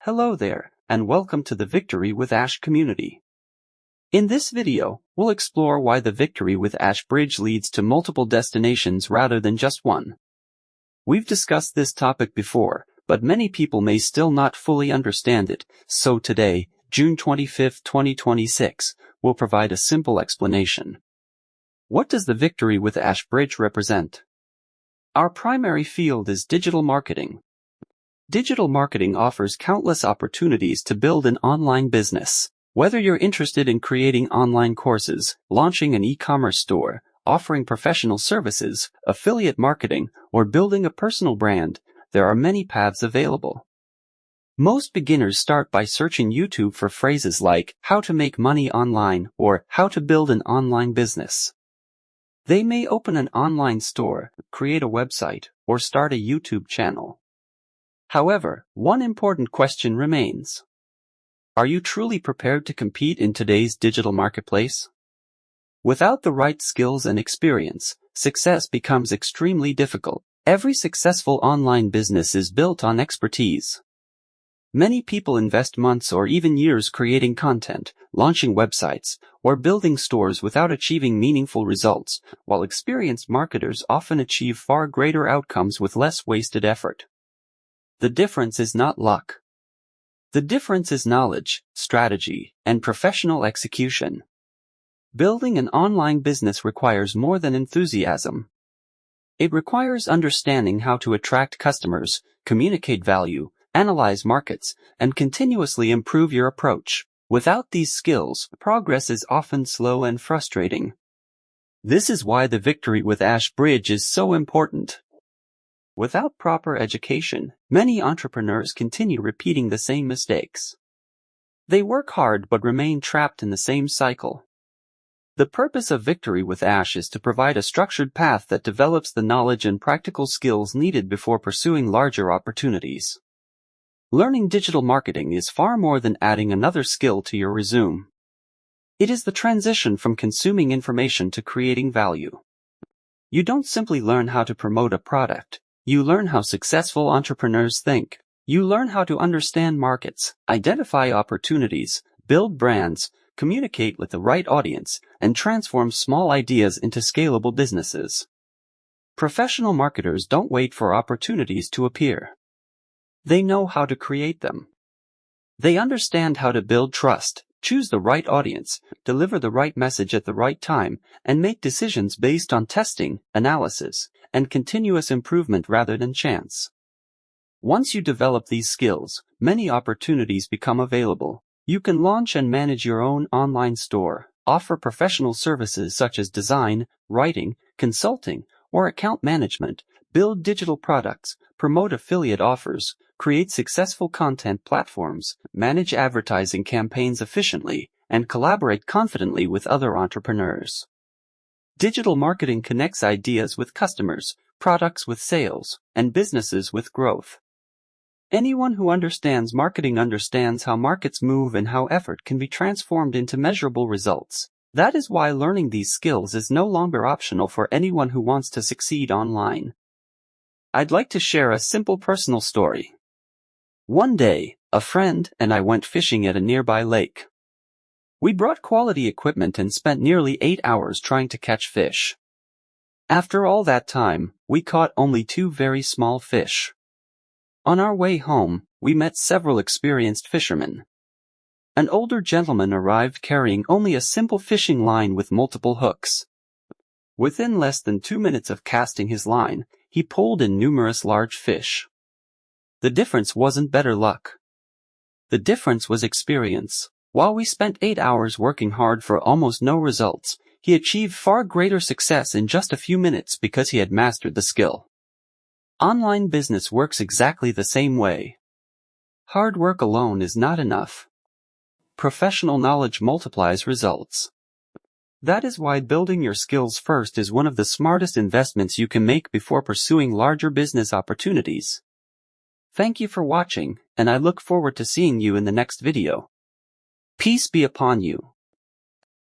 Hello there, and welcome to the Victory with Ash community. In this video, we'll explore why the Victory with Ash bridge leads to multiple destinations rather than just one. We've discussed this topic before, but many people may still not fully understand it, so today, June 25, 2026, we'll provide a simple explanation. What does the Victory with Ash bridge represent? Our primary field is digital marketing. Digital marketing offers countless opportunities to build an online business. Whether you're interested in creating online courses, launching an e-commerce store, offering professional services, affiliate marketing, or building a personal brand, there are many paths available. Most beginners start by searching YouTube for phrases like how to make money online or how to build an online business. They may open an online store, create a website, or start a YouTube channel. However, one important question remains. Are you truly prepared to compete in today's digital marketplace? Without the right skills and experience, success becomes extremely difficult. Every successful online business is built on expertise. Many people invest months or even years creating content, launching websites, or building stores without achieving meaningful results, while experienced marketers often achieve far greater outcomes with less wasted effort. The difference is not luck. The difference is knowledge, strategy, and professional execution. Building an online business requires more than enthusiasm. It requires understanding how to attract customers, communicate value, analyze markets, and continuously improve your approach. Without these skills, progress is often slow and frustrating. This is why the Victory with Ash bridge is so important. Without proper education, many entrepreneurs continue repeating the same mistakes. They work hard but remain trapped in the same cycle. The purpose of Victory with Ash is to provide a structured path that develops the knowledge and practical skills needed before pursuing larger opportunities. Learning digital marketing is far more than adding another skill to your resume. It is the transition from consuming information to creating value. You don't simply learn how to promote a product. You learn how successful entrepreneurs think. You learn how to understand markets, identify opportunities, build brands, communicate with the right audience, and transform small ideas into scalable businesses. Professional marketers don't wait for opportunities to appear. They know how to create them. They understand how to build trust, choose the right audience, deliver the right message at the right time, and make decisions based on testing, analysis, and continuous improvement rather than chance. Once you develop these skills, many opportunities become available. You can launch and manage your own online store, offer professional services such as design, writing, consulting, or account management, build digital products, promote affiliate offers, create successful content platforms, manage advertising campaigns efficiently, and collaborate confidently with other entrepreneurs. Digital marketing connects ideas with customers, products with sales, and businesses with growth. Anyone who understands marketing understands how markets move and how effort can be transformed into measurable results. That is why learning these skills is no longer optional for anyone who wants to succeed online. I'd like to share a simple personal story. One day, a friend and I went fishing at a nearby lake. We brought quality equipment and spent nearly 8 hours trying to catch fish. After all that time, we caught only 2 very small fish. On our way home, we met several experienced fishermen. An older gentleman arrived carrying only a simple fishing line with multiple hooks. Within less than 2 minutes of casting his line, he pulled in numerous large fish. The difference wasn't better luck. The difference was experience. While we spent 8 hours working hard for almost no results, he achieved far greater success in just a few minutes because he had mastered the skill. Online business works exactly the same way. Hard work alone is not enough. Professional knowledge multiplies results. That is why building your skills first is one of the smartest investments you can make before pursuing larger business opportunities. Thank you for watching, and I look forward to seeing you in the next video. Peace be upon you.